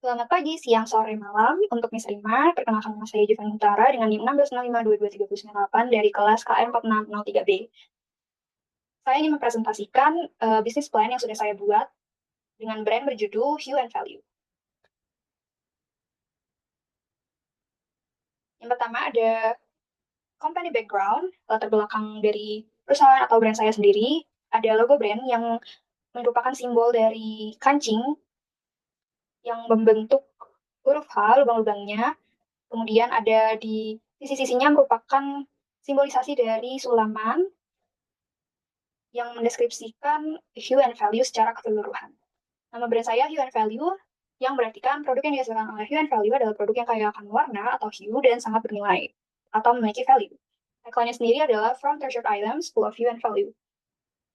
Selamat pagi, siang, sore, malam. Untuk Miss Rima, perkenalkan nama saya Juven Utara dengan NIM 16052238 dari kelas KM 4603B. Saya ingin mempresentasikan bisnis plan yang sudah saya buat dengan brand berjudul Hue and Value. Yang pertama ada company background, latar belakang dari perusahaan atau brand saya sendiri. Ada logo brand yang merupakan simbol dari kancing yang membentuk huruf H, lubang-lubangnya. Kemudian ada di sisi-sisinya merupakan simbolisasi dari sulaman yang mendeskripsikan hue and value secara keseluruhan. Nama brand saya Hue and Value, yang berartikan produk yang dihasilkan oleh Hue and Value adalah produk yang kaya akan warna atau hue dan sangat bernilai atau memiliki value. Tagline-nya sendiri adalah From Treasured Items Full of Hue and Value.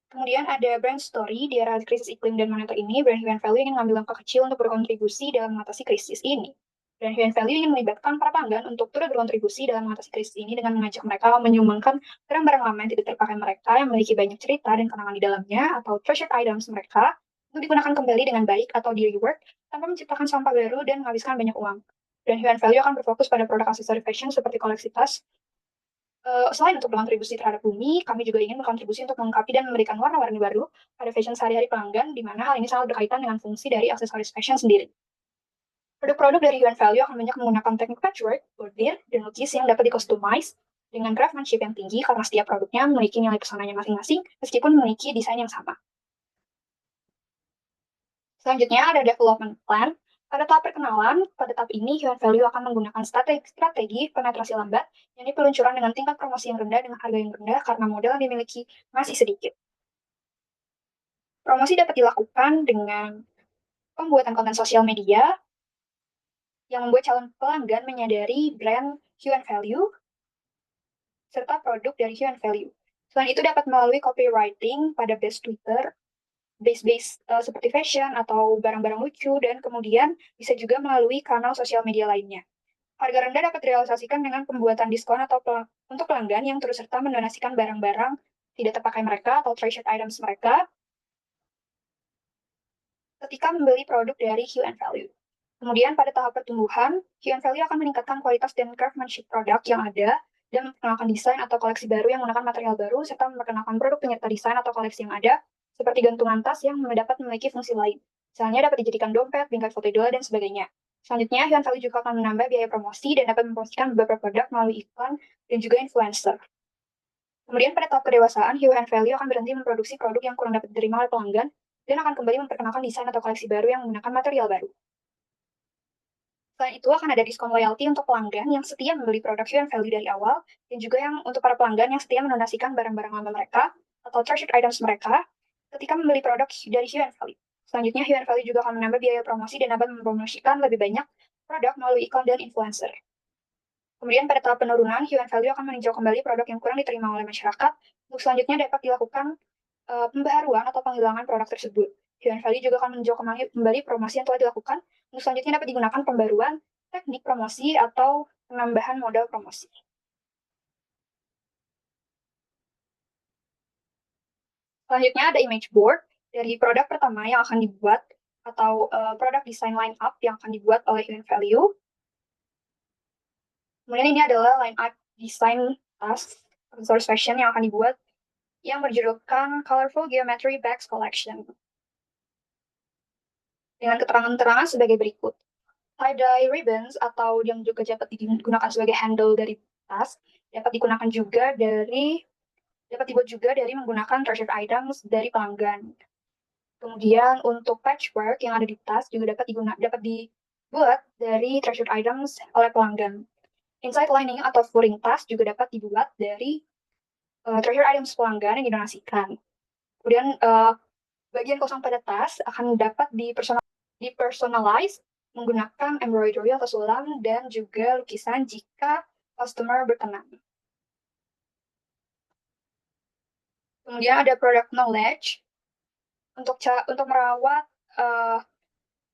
Kemudian ada brand story di era krisis iklim dan moneter ini, brand Hue and Value ingin mengambil langkah kecil untuk berkontribusi dalam mengatasi krisis ini. Brand Hue and Value ingin melibatkan para pelanggan untuk turut berkontribusi dalam mengatasi krisis ini dengan mengajak mereka menyumbangkan barang-barang lama yang tidak terpakai mereka yang memiliki banyak cerita dan kenangan di dalamnya atau treasured items mereka untuk digunakan kembali dengan baik atau di rework tanpa menciptakan sampah baru dan menghabiskan banyak uang. Brand Hue and Value akan berfokus pada produk aksesori fashion seperti koleksi tas. Selain untuk berkontribusi terhadap bumi, kami juga ingin berkontribusi untuk melengkapi dan memberikan warna-warni baru pada fashion sehari-hari pelanggan, di mana hal ini sangat berkaitan dengan fungsi dari aksesoris fashion sendiri. Produk-produk dari Hue and Value akan banyak menggunakan teknik patchwork, bordir, dan lukis yang dapat di-customize dengan craftsmanship yang tinggi karena setiap produknya memiliki nilai pesonanya masing-masing meskipun memiliki desain yang sama. Selanjutnya ada development plan. Pada tahap perkenalan, pada tahap ini Hue and Value akan menggunakan strategi penetrasi lambat, yakni peluncuran dengan tingkat promosi yang rendah dengan harga yang rendah karena modal yang dimiliki masih sedikit. Promosi dapat dilakukan dengan pembuatan konten sosial media yang membuat calon pelanggan menyadari brand Hue and Value serta produk dari Hue and Value. Selain itu dapat melalui copywriting pada base Twitter, base seperti fashion atau barang-barang lucu, dan kemudian bisa juga melalui kanal sosial media lainnya. Harga rendah dapat direalisasikan dengan pembuatan diskon atau untuk pelanggan yang terus serta mendonasikan barang-barang tidak terpakai mereka atau treasured items mereka ketika membeli produk dari Hue and Value. Kemudian pada tahap pertumbuhan, Hue and Value akan meningkatkan kualitas dan craftsmanship produk yang ada dan memperkenalkan desain atau koleksi baru yang menggunakan material baru serta memperkenalkan produk penyerta desain atau koleksi yang ada seperti gantungan tas yang dapat memiliki fungsi lain. Misalnya dapat dijadikan dompet, bingkai foto idola, dan sebagainya. Selanjutnya, Hue and Value juga akan menambah biaya promosi dan dapat mempromosikan beberapa produk melalui iklan dan juga influencer. Kemudian pada tahap kedewasaan, Hue and Value akan berhenti memproduksi produk yang kurang dapat diterima oleh pelanggan dan akan kembali memperkenalkan desain atau koleksi baru yang menggunakan material baru. Selain itu, akan ada diskon loyalty untuk pelanggan yang setia membeli produk Hue and Value dari awal, dan juga yang untuk para pelanggan yang setia mendonasikan barang-barang lama mereka atau treasured items mereka ketika membeli produk dari Hue and Value. Selanjutnya, Hue and Value juga akan menambah biaya promosi dan dapat mempromosikan lebih banyak produk melalui iklan dan influencer. Kemudian pada tahap penurunan, Hue and Value akan meninjau kembali produk yang kurang diterima oleh masyarakat. Untuk selanjutnya dapat dilakukan pembaharuan atau penghilangan produk tersebut. Hue and Value juga akan meninjau kembali promosi yang telah dilakukan. Untuk selanjutnya dapat digunakan pembaruan teknik promosi atau penambahan modal promosi. Selanjutnya ada image board dari produk pertama yang akan dibuat atau produk desain line up yang akan dibuat oleh Hue and Value. Kemudian ini adalah line up desain tas aksesoris fashion yang akan dibuat yang berjudulkan Colorful Geometry Bags Collection. Dengan keterangan-keterangan sebagai berikut. Tie-dye ribbons atau yang juga dapat digunakan sebagai handle dari tas dapat digunakan juga dapat dibuat juga dari menggunakan treasured items dari pelanggan. Kemudian untuk patchwork yang ada di tas juga dapat dibuat dari treasured items oleh pelanggan. Inside lining atau furing tas juga dapat dibuat dari treasured items pelanggan yang didonasikan. Kemudian bagian kosong pada tas akan dapat dipersonalize menggunakan embroidery atau sulam dan juga lukisan jika customer berkenan. Kemudian ada product knowledge untuk merawat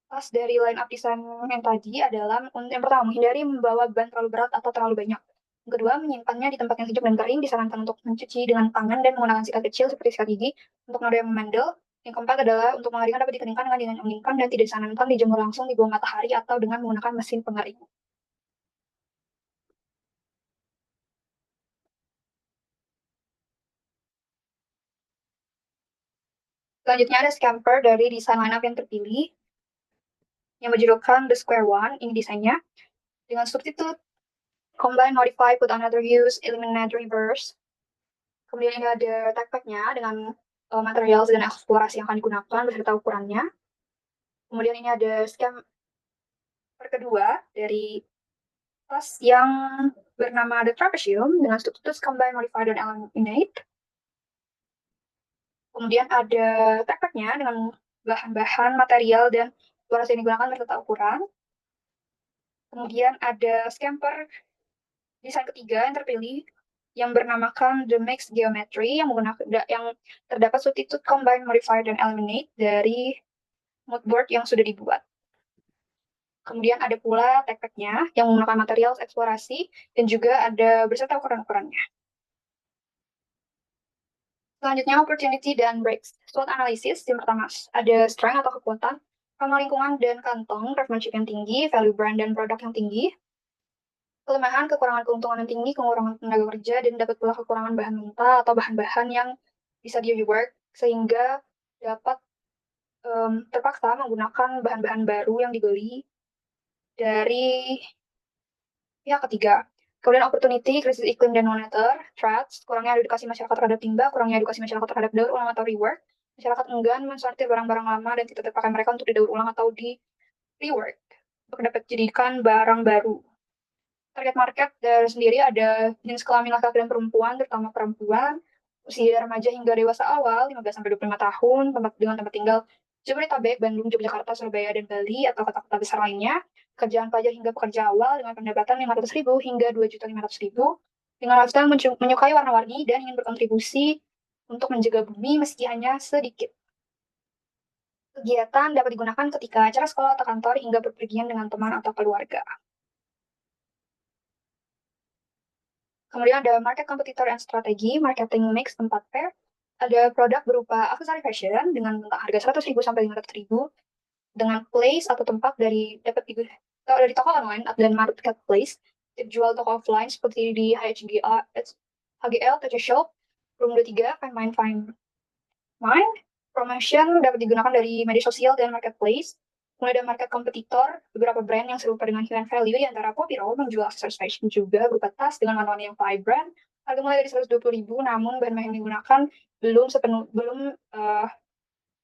tas dari line up desain yang tadi adalah yang pertama menghindari membawa beban terlalu berat atau terlalu banyak. Yang kedua, menyimpannya di tempat yang sejuk dan kering, disarankan untuk mencuci dengan tangan dan menggunakan sikat kecil seperti sikat gigi untuk noda yang memandel. Yang keempat adalah untuk mengering dapat dikeringkan dengan dingin memungkinkan dan tidak disarankan dijemur langsung di bawah matahari atau dengan menggunakan mesin pengering. Selanjutnya ada scamper dari desain lineup yang terpilih yang berjudulkan The Square One. Ini desainnya dengan substitute combine, modify, put another use, eliminate, reverse. Kemudian ini ada tag pack-nya dengan materials dan eksplorasi yang akan digunakan beserta ukurannya. Kemudian ini ada scamper kedua dari tas yang bernama The Trapezium dengan substitute combine, modify, dan eliminate. Kemudian ada tag pack-nya dengan bahan-bahan, material, dan eksplorasi yang digunakan beserta ukuran. Kemudian ada scamper desain ketiga yang terpilih yang bernamakan The Mix Geometry yang menggunakan yang terdapat substitute combine, modify, dan eliminate dari moodboard yang sudah dibuat. Kemudian ada pula tag pack-nya yang menggunakan material eksplorasi dan juga ada beserta ukuran-ukurannya. Selanjutnya opportunity dan breaks. SWOT analysis yang pertama ada strength atau kekuatan, ramah lingkungan dan kantong, craftsmanship yang tinggi, value brand dan produk yang tinggi, kelemahan, kekurangan keuntungan yang tinggi, kekurangan tenaga kerja, dan dapat pula kekurangan bahan mentah atau bahan-bahan yang bisa di rework sehingga dapat terpaksa menggunakan bahan-bahan baru yang dibeli dari pihak ketiga. Kemudian opportunity, krisis iklim dan moneter, threats, kurangnya edukasi masyarakat terhadap limbah, kurangnya edukasi masyarakat terhadap daur ulang atau rework, masyarakat enggan mensortir barang-barang lama dan tidak terpakai mereka untuk didaur ulang atau di rework untuk dapat dijadikan barang baru. Target market dari sendiri ada jenis kelamin laki-laki dan perempuan, terutama perempuan, usia remaja hingga dewasa awal, 15-25 tahun, dengan tempat tinggal Jabodetabek, Bandung, Yogyakarta, Surabaya, dan Bali, atau kota-kota besar lainnya, kerjaan pelajar hingga pekerja awal dengan pendapatan 500.000 hingga 2.500.000, dengan lifestyle menyukai warna-warni dan ingin berkontribusi untuk menjaga bumi meski hanya sedikit. Kegiatan dapat digunakan ketika acara sekolah atau kantor hingga berpergian dengan teman atau keluarga. Kemudian ada market competitor and strategi, marketing mix 4P. Ada produk berupa aksesori fashion dengan harga 100.000 sampai 500.000 dengan place atau tempat dapat dari toko online dan marketplace, jual toko offline seperti di HGL, TC Shop, Room 23, Find Mine, Find Mine. Promotion dapat digunakan dari media sosial dan marketplace. Mulai ada market kompetitor, beberapa brand yang serupa dengan Hue and Value di antara Popiro menjual aksesoris fashion juga berupa tas dengan warna-warni yang vibrant. Harga mulai dari 120.000, namun bahan-bahan yang digunakan belum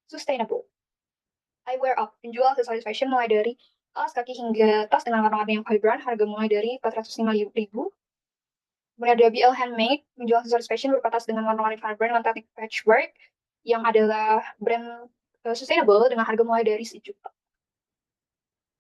sustainable. Eyewear Up menjual aksesoris fashion mulai dari alas kaki hingga tas dengan warna-warni yang vibrant, harga mulai dari 405.000. Kemudian ada BL Handmade menjual aksesoris fashion berupa tas dengan warna-warni vibrant dengan teknik patchwork yang adalah brand sustainable dengan harga mulai dari 1 juta.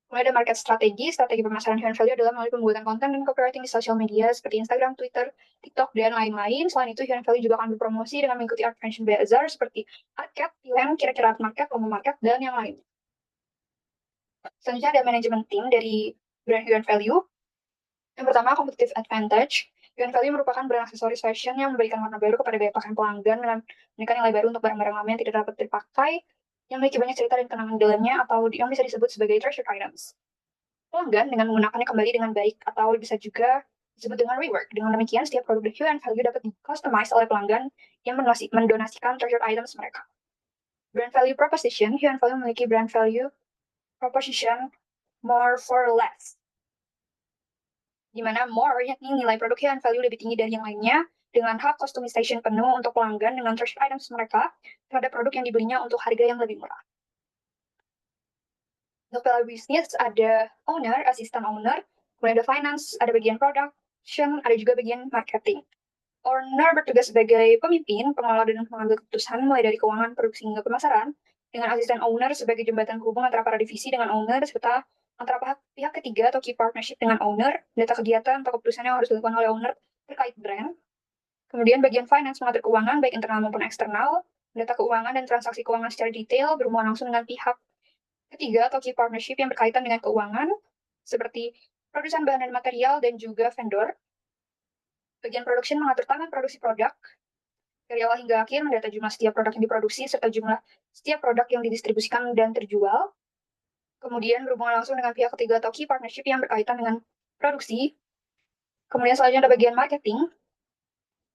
Mulai ada market strategi pemasaran Hue and Value adalah melalui pembuatan konten dan copywriting di sosial media seperti Instagram, Twitter, TikTok, dan lain-lain. Selain itu, Hue and Value juga akan berpromosi dengan mengikuti art fashion bazaar seperti Artcat, Pilen, Kira-Kira Art Market, Lomo Market, dan yang lain. Selanjutnya ada manajemen tim dari brand Hue and Value. Yang pertama, competitive advantage. Hue and Value merupakan brand aksesoris fashion yang memberikan warna baru kepada gaya pakaian pelanggan dengan memberikan nilai baru untuk barang-barang lama yang tidak dapat dipakai, yang memiliki banyak cerita dan kenangan dalamnya atau yang bisa disebut sebagai treasure items. Pelanggan dengan menggunakannya kembali dengan baik atau bisa juga disebut dengan rework. Dengan demikian, setiap produk Hue and Value dapat di-customize oleh pelanggan yang mendonasikan treasure items mereka. Brand value proposition, Hue and Value memiliki brand value proposition more for less, di mana more yakni nilai produk Hue and Value lebih tinggi dari yang lainnya dengan hak customization penuh untuk pelanggan dengan treasure items mereka terhadap produk yang dibelinya untuk harga yang lebih murah. Untuk pilar bisnis ada owner, assistant owner, kemudian ada finance, ada bagian production, ada juga bagian marketing. Owner bertugas sebagai pemimpin, pengelola dan pengambil keputusan mulai dari keuangan, produksi hingga pemasaran, dengan asisten owner sebagai jembatan penghubung antara para divisi dengan owner, serta antara pihak ketiga atau key partnership dengan owner, data kegiatan atau keputusan yang harus dilakukan oleh owner terkait brand. Kemudian bagian finance mengatur keuangan, baik internal maupun eksternal, data keuangan dan transaksi keuangan secara detail berhubungan langsung dengan pihak ketiga atau key partnership yang berkaitan dengan keuangan, seperti produsen bahan dan material dan juga vendor. Bagian production mengatur tangan produksi produk. Dari awal hingga akhir, mendata jumlah setiap produk yang diproduksi serta jumlah setiap produk yang didistribusikan dan terjual. Kemudian berhubungan langsung dengan pihak ketiga atau key partnership yang berkaitan dengan produksi. Kemudian selanjutnya ada bagian marketing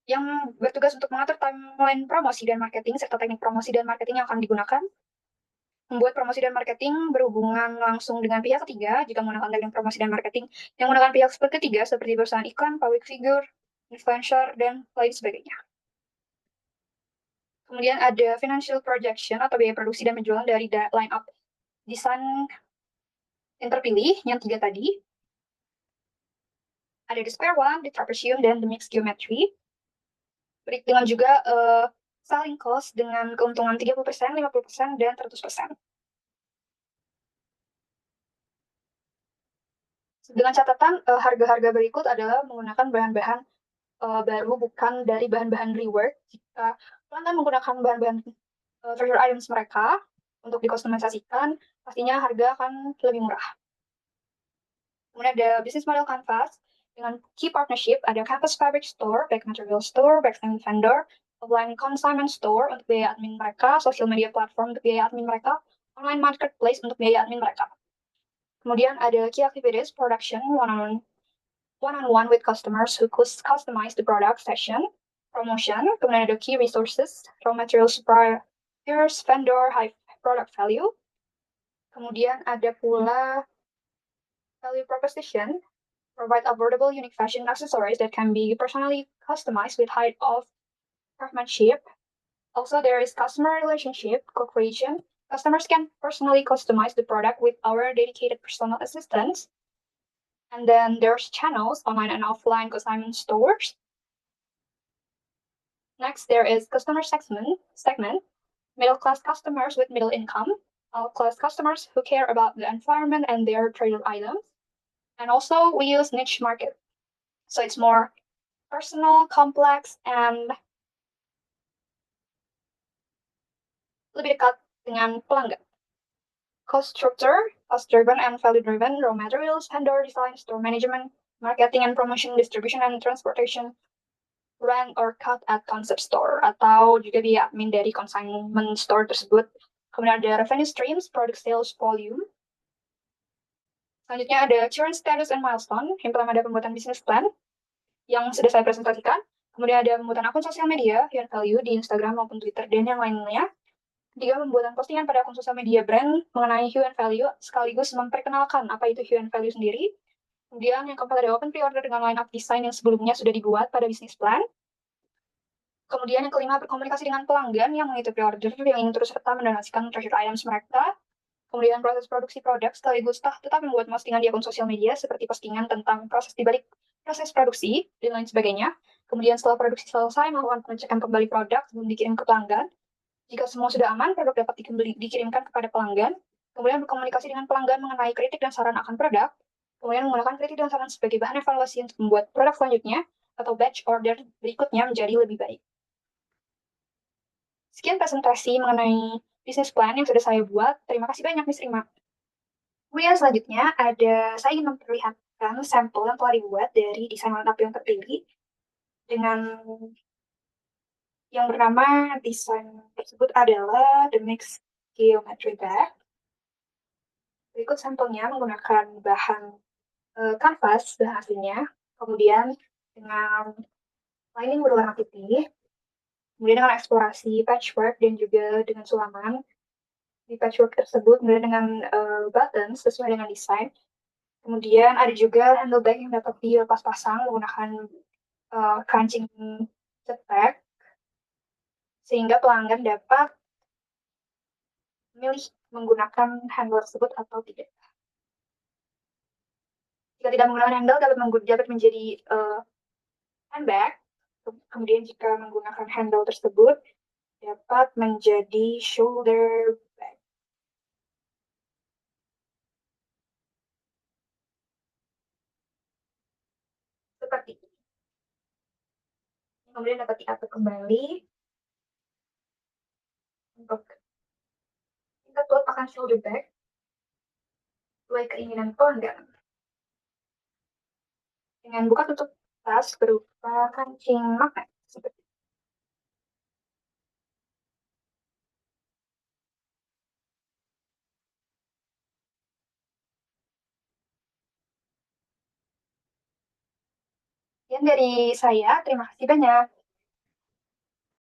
yang bertugas untuk mengatur timeline promosi dan marketing serta teknik promosi dan marketing yang akan digunakan. Membuat promosi dan marketing berhubungan langsung dengan pihak ketiga jika menggunakan teknik promosi dan marketing yang menggunakan pihak ketiga seperti perusahaan iklan, public figure, influencer, dan lain sebagainya. Kemudian ada financial projection atau biaya produksi dan penjualan dari line up desain yang terpilih, yang 3 tadi. Ada the square one, the trapezium, dan the mixed geometry. Dengan juga selling cost dengan keuntungan 30%, 50%, dan 100%. Dengan catatan harga-harga berikut adalah menggunakan bahan-bahan baru, bukan dari bahan-bahan rework. Jika pelanggan menggunakan bahan-bahan treasure items mereka untuk dikustomisasikan, pastinya harga akan lebih murah. Kemudian ada business model canvas dengan key partnership, ada campus fabric store, back material store, back vendor, offline consignment store untuk biaya admin mereka, social media platform untuk biaya admin mereka, online marketplace untuk biaya admin mereka. Kemudian ada key activities, production, one-on-one with customers who customize the product session, promotion, kemudian ada key resources, raw material suppliers, vendor, high product value. Kemudian ada pula value proposition, provide affordable, unique fashion accessories that can be personally customized with height of craftsmanship. Also, there is customer relationship, co-creation. Customers can personally customize the product with our dedicated personal assistants. And then there's channels, online and offline consignment stores. Next, there is customer segment, middle-class customers with middle income, all-class customers who care about the environment and their treasured items. And also, we use niche market. So it's more personal, complex, and lebih dekat dengan pelanggan. Cost structure, cost-driven and value-driven, raw materials, vendor design, store management, marketing and promotion, distribution and transportation, rent or cut at concept store, atau juga biaya admin dari consignment store tersebut. Kemudian ada revenue streams, product sales volume. Selanjutnya ada current status and milestone, yang pertama ada pembuatan business plan, yang sudah saya presentasikan. Kemudian ada pembuatan akun sosial media, Human Value, di Instagram maupun Twitter, dan yang lainnya. Tiga, pembuatan postingan pada akun sosial media brand mengenai Human Value, sekaligus memperkenalkan apa itu Human Value sendiri. Kemudian yang keempat ada open pre-order dengan line-up desain yang sebelumnya sudah dibuat pada business plan. Kemudian yang kelima, berkomunikasi dengan pelanggan yang mengikuti pre-order yang ingin terus serta mendonasikan treasure items mereka. Kemudian proses produksi produk sekaligus tetap membuat postingan di akun sosial media seperti postingan tentang proses dibalik proses produksi dan lain sebagainya. Kemudian setelah produksi selesai, melakukan pengecekan kembali produk sebelum dikirim ke pelanggan. Jika semua sudah aman, produk dapat dikirimkan kepada pelanggan. Kemudian berkomunikasi dengan pelanggan mengenai kritik dan saran akan produk. Kemudian menggunakan kritik dan saran sebagai bahan evaluasi untuk membuat produk selanjutnya atau batch order berikutnya menjadi lebih baik. Sekian presentasi mengenai business plan yang sudah saya buat. Terima kasih banyak, Miss Rima. Kemudian selanjutnya saya ingin memperlihatkan sampel yang telah dibuat dari desain line-up yang terpilih dengan yang bernama desain tersebut adalah The Mixed Geometry Bag. Berikut sampelnya menggunakan bahan kanvas, bahan aslinya, kemudian dengan lining berwarna putih, kemudian dengan eksplorasi patchwork dan juga dengan sulaman. Di patchwork tersebut kemudian dengan button sesuai dengan desain. Kemudian ada juga handle bag yang dapat dilepas pasang menggunakan kancing cetek, sehingga pelanggan dapat memilih menggunakan handle tersebut atau tidak. Jika tidak menggunakan handle, dapat menjadi handbag. Kemudian jika menggunakan handle tersebut, dapat menjadi shoulder bag. Seperti ini. Kemudian dapat diatur kembali untuk kita tutup akan shoulder bag sesuai keinginan pelanggan. Dengan buka tutup tas berupa kancing magnet seperti ini. Sekian dari saya, terima kasih banyak.